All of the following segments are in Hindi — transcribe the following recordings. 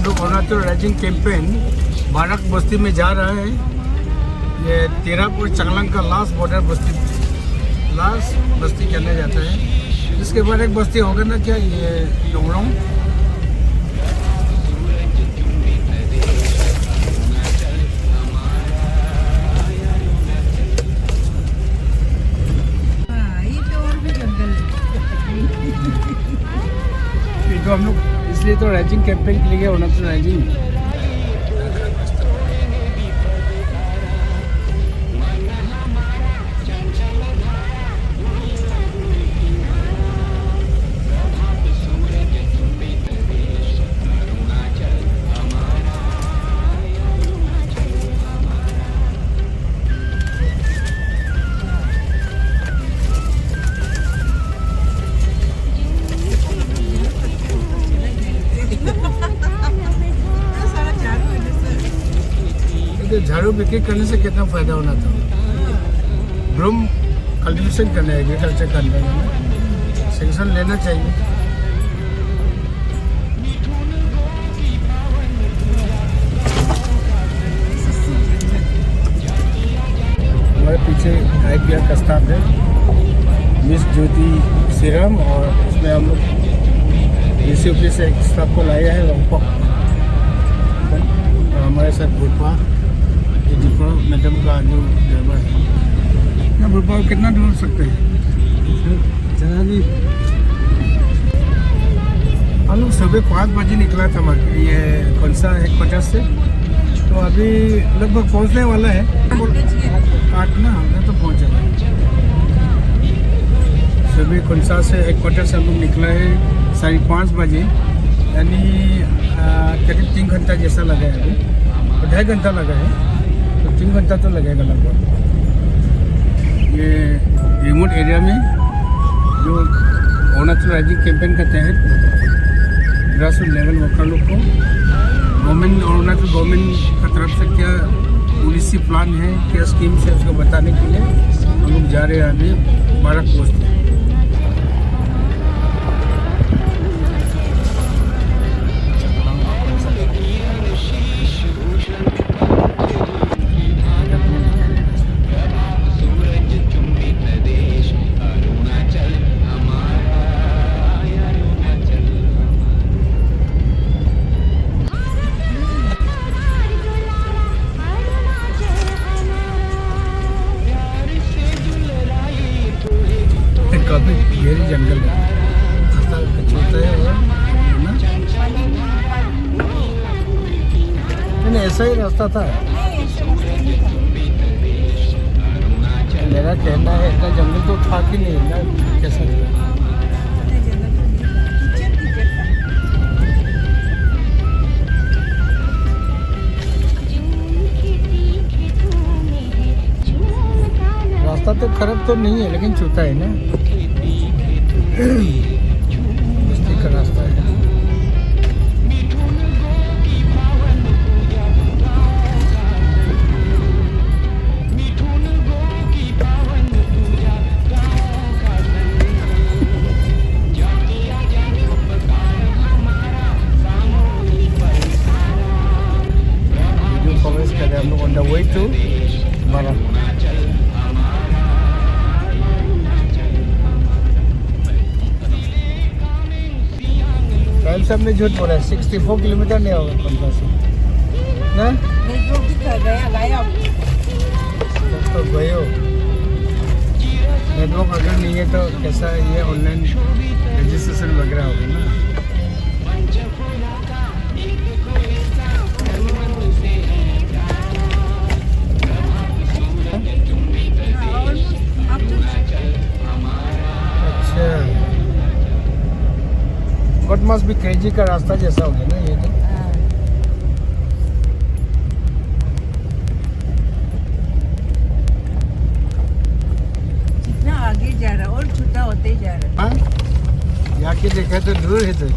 हम लोग अरुणाचल राइजिंग कैंपेन बारक बस्ती में जा रहे हैं। ये तेरापुर चांगलांग का लास्ट बॉर्डर बस्ती करने जाता है। इसके बाद एक बस्ती होगा ना क्या, ये डोंगरोंग। तो हम लोग इसलिए तो राइजिंग कैंपेन के लिए अरुणाचल राइजिंग। झाड़ू बिक्री करने से कितना फायदा होना था। ड्रम कल्टीवेशन करना है, एग्रीकल्चर करने में सेक्शन लेना चाहिए। हमारे पीछे IPR का स्टाफ है, मिस ज्योति श्रीराम, और इसमें हम लोग DCOP से एक स्टाफ को लाया है और हमारे साथ भोटपा मैडम का जो ड्राइवर है ना। भोपाल कितना दूर सकते हैं चला जी। हम लोग सुबह 5 बजे निकला था ये कौन सा हेडक्वार्टर से, तो अभी लगभग पहुंचने वाला है। 8 ना हमने तो पहुंचा। सुबह कौनसा से हेडक्वार्टर से हम लोग निकला है 5:30 बजे, यानी करीब 3 घंटा जैसा लगा है। अभी 2.5 घंटा लगा है, तो 3 घंटा तो लगेगा लगभग। ये रिमोट एरिया में जो अरुणाचल राइजिंग कैंपेन के तहत ग्रास रूट लेवल वर्कर लोग को गवर्नमेंट, अरुणाचल गवर्नमेंट की तरफ से क्या पॉलिसी प्लान है, क्या स्कीम्स है, उसको बताने के लिए हम लोग जा रहे हैं अभी बारक पोस्ट। काफी गहरी जंगल है, रास्ता छोटा है वो ना। नहीं, ऐसा ही रास्ता था। मेरा कहना है इतना जंगल तो था कि नहीं ना, कैसा था। रास्ता तो खराब तो नहीं है, लेकिन छोटा है ना, बस्ती का रास्ता है। वीडियो कवरेज कर रहे हैं हम लोग ऑन द वे टू बारक। कल सब ने झूठ बोला, 64 किलोमीटर नहीं होगा पंद्रह से ना। तो गए हो, नेटवर्क अगर नहीं है तो कैसा ये ऑनलाइन रजिस्ट्रेशन वगैरह होगा ना। बट मस्ट भी क्रेजी का रास्ता जैसा हो गया ना ये तो। जितना आगे जा रहा और छोटा होते जा रहा। हाँ, जाके देखा तो दूर है तो।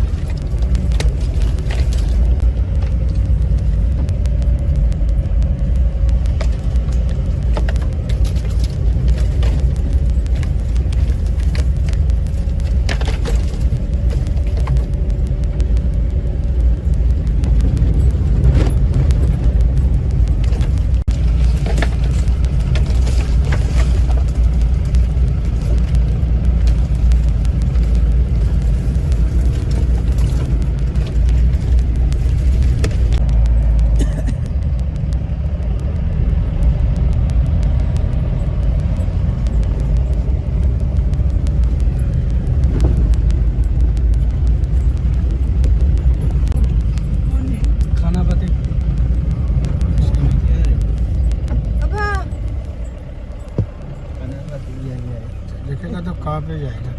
पे जाएगा।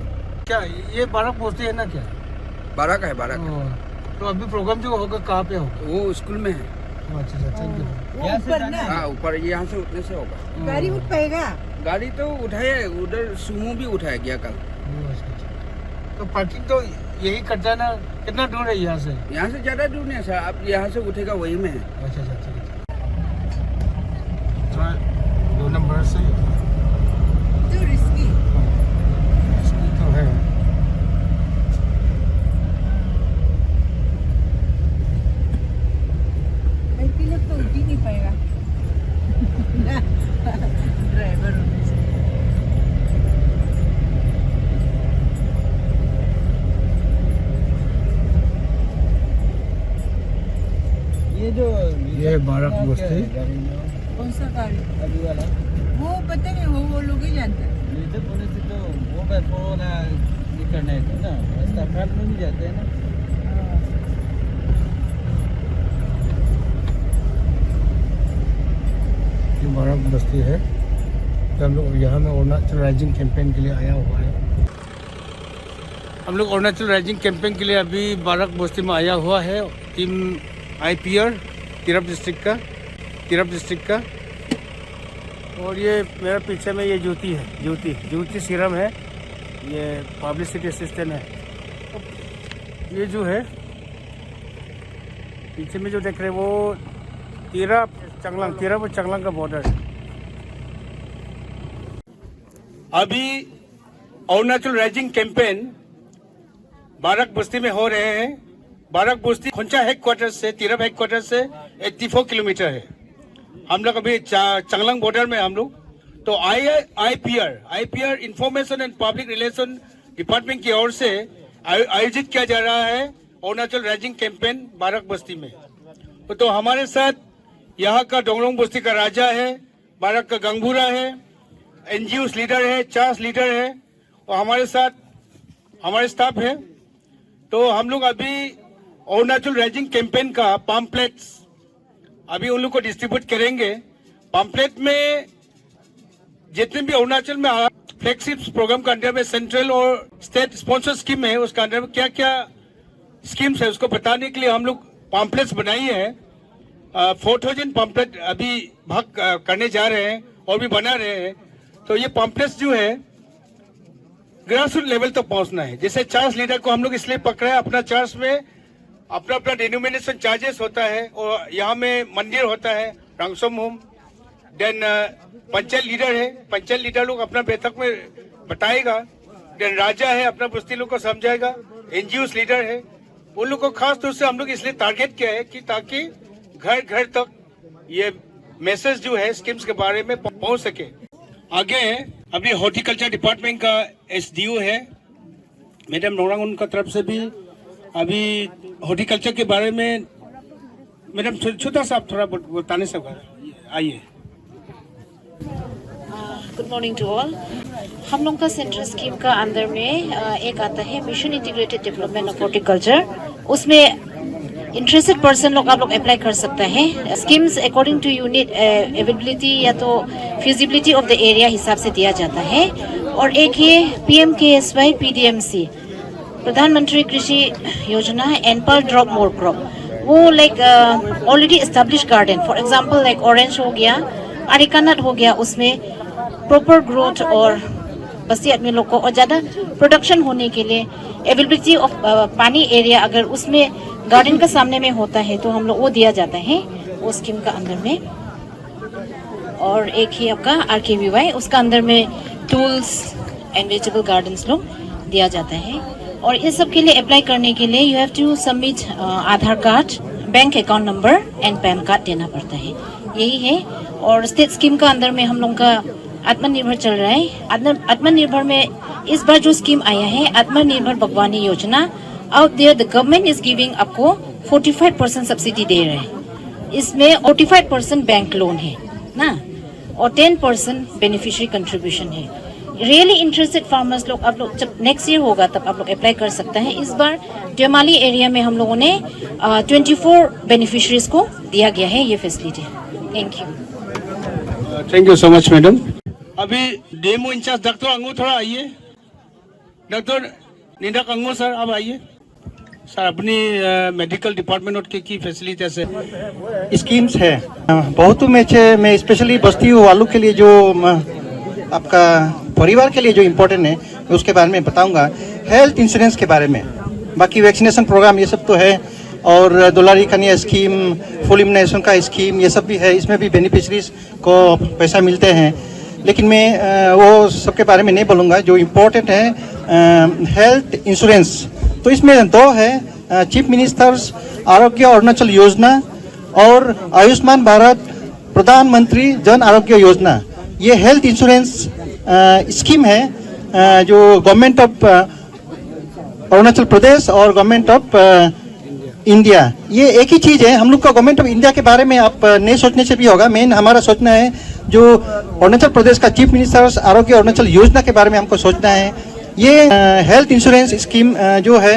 क्या ये बारक बस्ती है ना क्या? बारह का है, बारह का। तो अभी प्रोग्राम जो होगा कहाँ पे होगा? वो स्कूल में है। अच्छा अच्छा, थैंक यू। वो ऊपर ना हाँ, ऊपर यहाँ से उठने से होगा। गाड़ी उठ पाएगा? गाड़ी तो उठाया, उधर सुमो भी उठाया गया कल। अच्छा अच्छा। तो पार्किंग तो यही करता है ना? कितना दूर है यहाँ से? यहाँ से ज्यादा दूर नहीं है सर, अब यहाँ से उठेगा वही में है। अच्छा अच्छा, ठीक है। 2 नंबर से तो रिस्की। इसकी तो है। लोग तो उठ ही नहीं पाएगा ड्राइवर होने से। ये बारक बस्ती। कौन सा गाड़ी? अभी वाला वो पता नहीं, वो लोग ही जानते हैं। नीचे पुलिस तो वो ना निकलना है ना, रास्ता काट में भी जाते हैं ना। ये बारक बस्ती है। तो हम लोग यहाँ में अरुणाचल राइजिंग कैंपेन के लिए आया हुआ है। हम लोग अरुणाचल राइजिंग कैंपेन के लिए अभी बारक बस्ती में आया हुआ है। टीम IPR तिरप डिस्ट्रिक्ट का। और ये मेरा पीछे में ये ज्योति है, ज्योति सीरम है, ये पब्लिसिटी असिस्टेंट है। ये जो है पीछे में जो देख रहे हैं वो तिरप और चंगलांग का बॉर्डर है। अभी अरुणाचल राइजिंग कैंपेन बारक बस्ती में हो रहे हैं। बारक बस्ती खोंचा हेडक्वार्टर से, तिरप हेडक्वार्टर से 84 किलोमीटर है। हम लोग अभी चंगलांग बॉर्डर में हम लोग। तो IPR information and public relation department की ओर से आयोजित किया जा रहा है अरुणाचल राइजिंग कैंपेन बारक बस्ती में। तो हमारे साथ यहाँ का डोंगलोंग बस्ती का राजा है, बारक का गंगबुरा है, NGOs लीडर है, चार्स लीडर है, और हमारे साथ हमारे स्टाफ है। तो हम लोग अभी अरुणाचल राइजिंग कैंपेन का पम्पलेट्स अभी उन लोग को डिस्ट्रीब्यूट करेंगे। पम्पलेट में जितने भी अरुणाचल में फ्लैगशिप प्रोग्राम के अंदर में सेंट्रल और स्टेट स्पॉन्सर स्कीम है, उसके अंदर में क्या क्या स्कीम्स है उसको बताने के लिए हम लोग पम्पलेट्स बनाई है। 4000 पम्पलेट अभी भाग करने जा रहे हैं और भी बना रहे हैं। तो ये पम्पलेट्स जो है ग्रास रूट लेवल तक पहुंचना है। जैसे चार्ज लीडर को हम लोग इसलिए पकड़ा है, अपना चार्ज में अपना डिनोमिनेशन चार्जेस होता है और यहाँ में मंदिर होता है, रंगसोम होम। देन पंचायत लीडर है, पंचायत लीडर लोग अपना बैठक में बताएगा। देन राजा है, अपना बस्ती लोग को समझाएगा। NGOs लीडर है, उन लोग को खास तौर से हम लोग इसलिए टारगेट किया है कि ताकि घर घर तक ये मैसेज जो है स्कीम्स के बारे में पहुंच सके। आगे अभी हॉर्टिकल्चर डिपार्टमेंट का SDO है मैडम नोरांग, उनका तरफ से भी अभी हॉर्टिकल्चर के बारे में मैडम छोटा सा आप थोड़ा बताने से आइए। Good morning to all. हम लोग का सेंट्रल स्कीम का अंदर में एक आता है mission integrated development of horticulture. उसमें इंटरेस्टेड पर्सन लोग आप लोग अप्लाई कर सकता है। Schemes according to unit availability या तो फिजिबिलिटी ऑफ द एरिया हिसाब से दिया जाता है। और एक है PMKSY PDMC, प्रधानमंत्री कृषि योजना एनपल ड्रॉप मोर क्रॉप। वो like already establish garden, for example like orange हो गया, अरिकानट हो गया, उसमें प्रॉपर ग्रोथ और बस्ती आदमी लोग को और ज़्यादा प्रोडक्शन होने के लिए अवेलेबिलिटी ऑफ पानी एरिया अगर उसमें गार्डन का सामने में होता है तो हम लोग वो दिया जाता है वो स्कीम का अंदर में। और एक ही आपका RKVY, उसका अंदर में टूल्स एंड वेजिटेबल गार्डन्स लोग दिया जाता है। और इस सब के लिए अप्लाई करने के लिए you have to submit Aadhaar card, bank account number and PAN card देना पड़ता है, यही है। और स्टेट स्कीम का अंदर में हम लोग का आत्मनिर्भर चल रहा है। आत्मनिर्भर में इस बार जो स्कीम आया है Atmanirbhar Bagwani Yojana, out there the government is giving आपको 45% सब्सिडी दे रहे हैं। इसमें 45% बैंक लोन है ना, और 10% बेनिफिशियरी कंट्रीब्यूशन है। रियली इंटरेस्टेड फार्मर्स लोग आप लोग जब नेक्स्ट ईयर होगा तब आप लोग अप्लाई कर सकते हैं। इस बार डेमाली एरिया में हम लोगों ने 24 बेनिफिशरीज को दिया गया है ये facility. Thank you so much madam. अभी डेमो इंचार्ज डॉक्टर अंगू थोड़ा आइए। डॉक्टर निदा कंगो सर अब आइए सर अपनी मेडिकल डिपार्टमेंट की फैसिलिटी है स्कीम्स है बहुत में स्पेशली बस्ती वालों के लिए जो आपका परिवार के लिए जो इम्पोर्टेंट है उसके बारे में बताऊंगा। हेल्थ इंश्योरेंस के बारे में, बाकी वैक्सीनेशन प्रोग्राम ये सब तो है, और दुलारी कन्या स्कीम, फुल इम्यूनाइजेशन का स्कीम ये सब भी है, इसमें भी बेनिफिशरीज को पैसा मिलते हैं। लेकिन मैं वो सबके बारे में नहीं बोलूँगा। जो इम्पोर्टेंट है हेल्थ इंश्योरेंस, तो इसमें दो है, चीफ मिनिस्टर्स आरोग्य अरुणाचल योजना और आयुष्मान भारत प्रधानमंत्री जन आरोग्य योजना। ये हेल्थ इंश्योरेंस स्कीम है जो गवर्नमेंट ऑफ अरुणाचल प्रदेश और गवर्नमेंट ऑफ इंडिया, ये एक ही चीज़ है। हम लोग का गवर्नमेंट ऑफ इंडिया के बारे में आप नहीं सोचने से भी होगा। मेन हमारा सोचना है जो अरुणाचल प्रदेश का चीफ मिनिस्टर्स आरोग्य अरुणाचल योजना के बारे में हमको सोचना है। ये हेल्थ इंश्योरेंस स्कीम जो है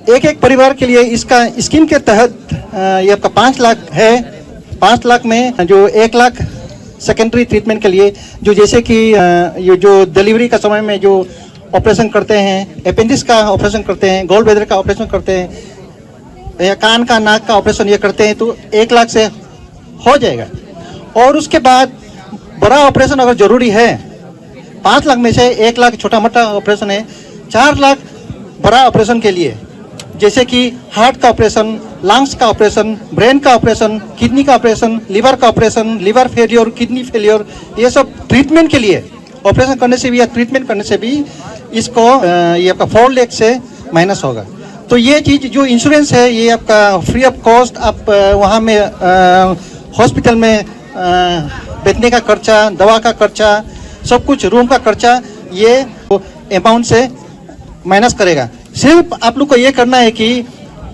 एक परिवार के लिए, इसका स्कीम के तहत ये आपका 5 लाख है। 5 लाख में जो 1 लाख सेकेंडरी ट्रीटमेंट के लिए, जो जैसे कि ये जो डिलीवरी का समय में जो ऑपरेशन करते हैं, अपेंडिक्स का ऑपरेशन करते हैं, गोल ब्लैडर का ऑपरेशन करते हैं, या कान का नाक का ऑपरेशन ये करते हैं, तो 1 लाख से हो जाएगा। और उसके बाद बड़ा ऑपरेशन अगर जरूरी है, 5 लाख में से 1 लाख छोटा मोटा ऑपरेशन है, 4 लाख बड़ा ऑपरेशन के लिए, जैसे कि हार्ट का ऑपरेशन, लंग्स का ऑपरेशन, ब्रेन का ऑपरेशन, किडनी का ऑपरेशन, लिवर का operation, liver failure, kidney failure, ये सब ट्रीटमेंट के लिए, ऑपरेशन करने से भी या ट्रीटमेंट करने से भी इसको ये आपका 4 लाख से माइनस होगा। तो ये चीज़ जो इंश्योरेंस है ये आपका फ्री ऑफ कॉस्ट, आप वहाँ में हॉस्पिटल में बैठने का खर्चा, दवा का खर्चा, सब कुछ, रूम का खर्चा, ये अमाउंट से माइनस करेगा। सिर्फ आप लोग को ये करना है कि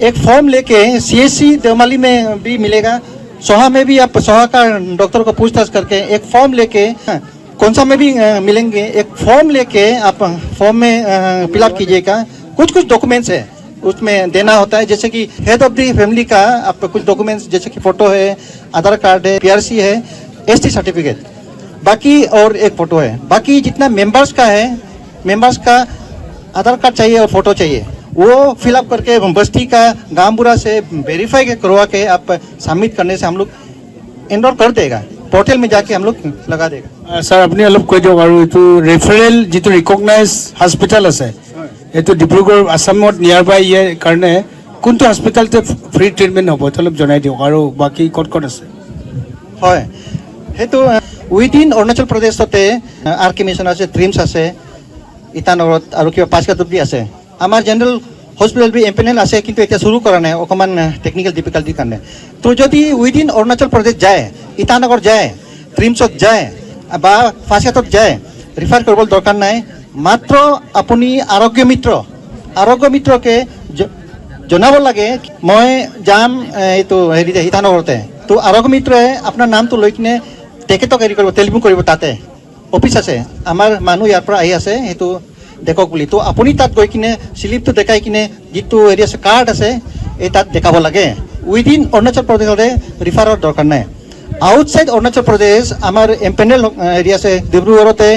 एक फॉर्म लेके CSC देवमाली में भी मिलेगा, सोहा में भी, आप सोहा का डॉक्टर को पूछताछ करके एक फॉर्म लेके, कौन सा में भी मिलेंगे, एक फॉर्म लेके आप फॉर्म में फिलअप कीजिएगा। कुछ डॉक्यूमेंट्स है उसमें देना होता है, जैसे कि हेड ऑफ द फैमिली का आप कुछ डॉक्यूमेंट्स, जैसे कि फोटो है, आधार कार्ड है, PRC है, ST सर्टिफिकेट, बाकी और एक फोटो है। बाकी जितना मेंबर्स का है, मेंबर्स का आधार कार्ड चाहिए और फोटो चाहिए, वो फिलअप करके बस्ती का गामबुरा से वेरीफाई करवा के आप सबमिट करने से हम लोग एनरोल कर देगा, पोर्टल में जाके हम लोग लगा देगा। सर अपनी अलग কৈ দিয়ক আৰু এইটো ৰেফাৰেল যিটো ৰিকগনাইজ হস্পিটেল আছে এইটো ডিব্ৰুগড় আসামত নিয়াৰ বাই ইয়াৰ কাৰণে কোনটো হস্পিটেলতে ফ্ৰী ট্ৰিটমেণ্ট হ'ব এইটো অলপ জনাই দিয়ক, আৰু বাকী ক'ত ক'ত আছে? হয়, সেইটো উইদিন অৰুণাচল প্ৰদেশতে RK মিছন আছে, ট্ৰিমছ আছে, ইটানগৰত আৰু কিবা 5 কাটুপি আছে। আমাৰ জেনেৰেল হস্পিটেল বি এমপেনেল আছে, কিন্তু এতিয়া শুরু কৰা নাই অকমান টেকনিক্যাল ডিফিকাল্টিৰ কাৰণে। তো যদি উইদিন অৰুণাচল প্ৰদেশ যায়, ইটানগৰ যায়, ট্ৰিমছত যায় বা ফাঁচিয়াতত যায়, ৰিফাৰ কৰিবলৈ দৰকাৰ নাই। মাত্ৰ আপুনি আৰোগ্য মিত্ৰকে জনাব লাগে মই যাম এইটো হেৰিতে ইটানগৰতে। তো আৰোগ্য মিত্ৰই আপোনাৰ নামটো লৈ কিনে তেখেতক হেৰি কৰিব, টেলিফোন কৰিব, তাতে অফিচ আছে, আমাৰ মানুহ ইয়াৰ পৰা আহি আছে, সেইটো দেখক বুলি। তো আপুনি তাত গৈ কিনে স্লিপটো দেখাই কিনে যিটো হেৰি আছে, কাৰ্ড আছে, এই তাত দেখাব লাগে। উইদিন অৰুণাচল প্ৰদেশতে ৰিফাৰৰ দৰকাৰ নাই। আউটসাইড অৰুণাচল প্ৰদেশ আমাৰ এমপেনেল হেৰি আছে, ডিব্ৰুগড়তে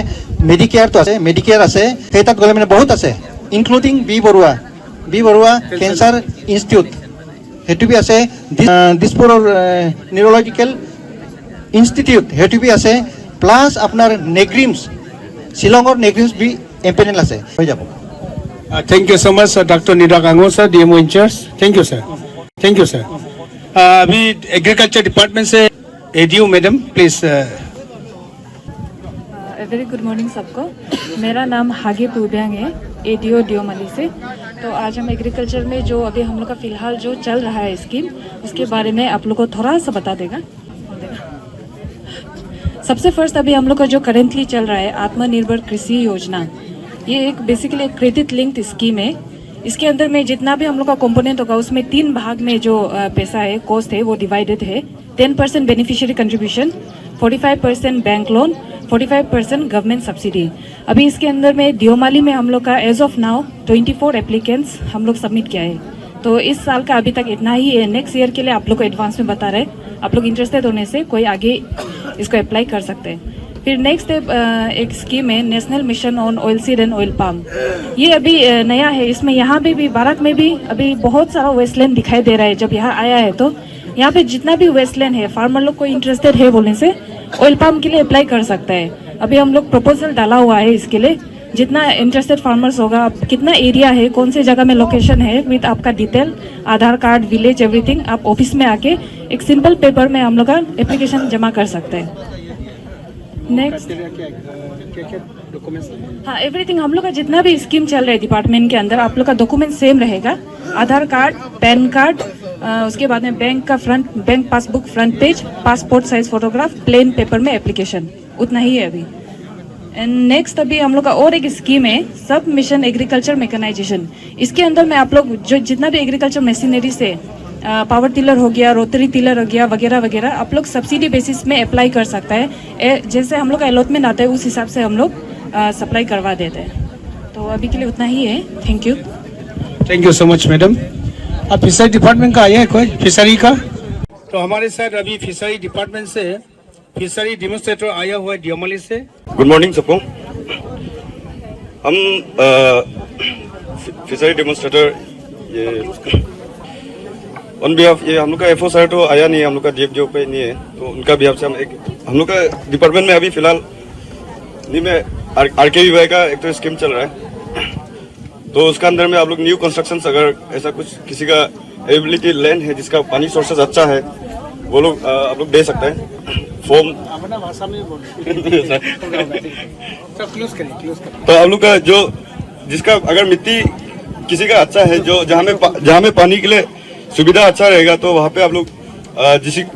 মেডিকেয়াৰটো আছে, মেডিকেয়াৰ আছে, সেই তাত গ'লে মানে বহুত আছে, including B Borooah cancer institute, সেইটো বি আছে, দিছপুৰৰ নিউৰলজিকেল ইনষ্টিটিউট, সেইটো বি আছে, প্লাছ আপোনাৰ নেগ্ৰিমছ, শ্বিলঙৰ নেগ্ৰিমছ বি এমপেনেল আছে, হৈ যাব। Thank you so much doctor Nida Kango sir, DMO incharge. Thank you sir. अभी एग्रीकल्चर डिपार्टमेंट से ADO madam please. Very good morning सबको। मेरा नाम हागे पूब्यांग है, ADO दियोमाली से। तो आज हम एग्रीकल्चर में जो अभी हम लोग का फ़िलहाल जो चल रहा है स्कीम, उसके बारे में आप लोग को थोड़ा सा बता देगा। सबसे फर्स्ट अभी हम लोग का जो करेंटली चल रहा है आत्मनिर्भर कृषि योजना, ये एक बेसिकली एक क्रेडिट लिंक्ड स्कीम है। इसके अंदर में जितना भी हम लोग का कंपोनेंट होगा उसमें 3 भाग में जो पैसा है, कॉस्ट है, वो डिवाइडेड है। 10% beneficiary contribution, 45% bank loan, 45% government subsidy. अभी इसके अंदर में दियोमाली में हम लोग का एज ऑफ नाउ 24 एप्लीकेंट्स हम लोग सबमिट किया है। तो इस साल का अभी तक इतना ही है। नेक्स्ट ईयर के लिए आप लोग को एडवांस में बता रहे हैं, आप लोग इंटरेस्टेड होने से कोई आगे इसको अप्लाई कर सकते हैं। फिर नेक्स्ट एक स्कीम है national mission on oil seed and oil palm. ये अभी नया है। इसमें यहाँ पे भी बारात में भी अभी बहुत सारा वेस्टलैंड दिखाई दे रहा है। जब यहाँ आया है तो यहाँ पे जितना भी वेस्टलैंड है, फार्मर लोग को इंटरेस्टेड है बोलने से ऑयल पाम के लिए अप्लाई कर सकता है। अभी हम लोग प्रपोजल डाला हुआ है इसके लिए। जितना इंटरेस्टेड फार्मर्स होगा, आप कितना एरिया है, कौन से जगह में लोकेशन है, विद आपका डिटेल, आधार कार्ड, विलेज, एवरीथिंग, आप ऑफिस में आके एक सिंपल पेपर में हम लोग का एप्लीकेशन जमा कर सकते हैं। नेक्स्ट, हाँ, एवरीथिंग हम लोग का जितना भी स्कीम चल रहा है डिपार्टमेंट के अंदर, आप लोग का डॉक्यूमेंट सेम रहेगा। आधार कार्ड, पैन कार्ड, उसके बाद में bank passbook front page, passport size photograph, plain paper में एप्लीकेशन, उतना ही है अभी। एंड नेक्स्ट अभी हम लोग का और एक स्कीम है सब मिशन एग्रीकल्चर मैकेनाइजेशन। इसके अंदर में आप लोग जो जितना भी एग्रीकल्चर मशीनरी से पावर टिलर हो गया, रोटरी टिलर हो गया, वगैरह वगैरह, आप लोग सब्सिडी बेसिस में अप्लाई कर सकता है। जैसे हम लोग का अलॉटमेंट आता है उस हिसाब से हम लोग सप्लाई करवा देते हैं। तो अभी के लिए उतना ही है। Thank you. Thank you so much madam. अब फिशरी डिपार्टमेंट का आया है कोई फिशरी का? तो हमारे साथ अभी फिशरी डिपार्टमेंट से फिशरी डेमोन्स्ट्रेटर आया हुआ है डियोमली से। गुड मॉर्निंग सबको। हम फिशरी डेमोन्स्ट्रेटर ये ऑन बिहाफ, ये हम लोग का एफओ सर तो आया नहीं है, हम लोग का डीएफजीओ पे नहीं है, तो उनका बिहाफ से हम लोग का डिपार्टमेंट में अभी फिलहाल नहीं में आरकेवीवाई का एक तो स्कीम चल रहा है। तो उसका अंदर में आप लोग न्यू कंस्ट्रक्शन, अगर ऐसा कुछ किसी का एबिलिटी लैंड है जिसका पानी सोर्सेज अच्छा है, वो लोग आप लोग दे सकते हैं फॉर्म। अपना भाषा में तो आप लोग का जो जिसका अगर मिट्टी किसी का अच्छा है, जो जहाँ में पानी के लिए सुविधा अच्छा रहेगा, तो वहाँ पे आप लोग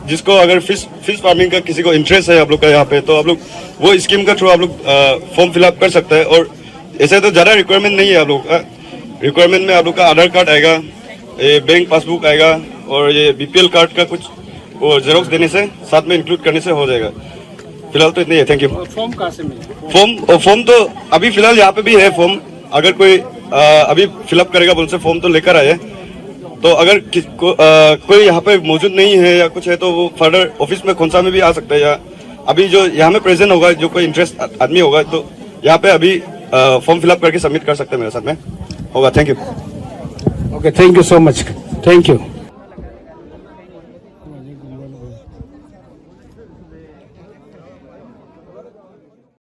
जिसको अगर फिश फार्मिंग का किसी को इंटरेस्ट है आप लोग का यहाँ पे, तो आप लोग वो स्कीम का थ्रू आप लोग फॉर्म फिलअप कर सकते हैं। और ऐसे तो ज़्यादा रिक्वायरमेंट नहीं है। आप लोग रिक्वायरमेंट में आप लोग का आधार कार्ड आएगा, ये बैंक पासबुक आएगा, और ये बीपीएल कार्ड का कुछ वो जेरोक्स देने से साथ में इंक्लूड करने से हो जाएगा। फिलहाल तो इतनी है। Thank you. फॉर्म कहाँ से मिलेगा? फॉर्म तो अभी फिलहाल यहाँ पे भी है फॉर्म। अगर कोई अभी फिलअप करेगा बोल से फॉर्म तो लेकर आए। तो अगर कोई यहाँ पे मौजूद नहीं है या कुछ है, तो वो फर्दर ऑफिस में खोंसा में भी आ सकता है, या अभी जो यहाँ में प्रेजेंट होगा, जो कोई इंटरेस्ट आदमी होगा, तो यहाँ पे अभी फॉर्म फिलअप करके सबमिट कर सकते हैं मेरे साथ में होगा। Thank you. Okay, thank you so much. Thank you.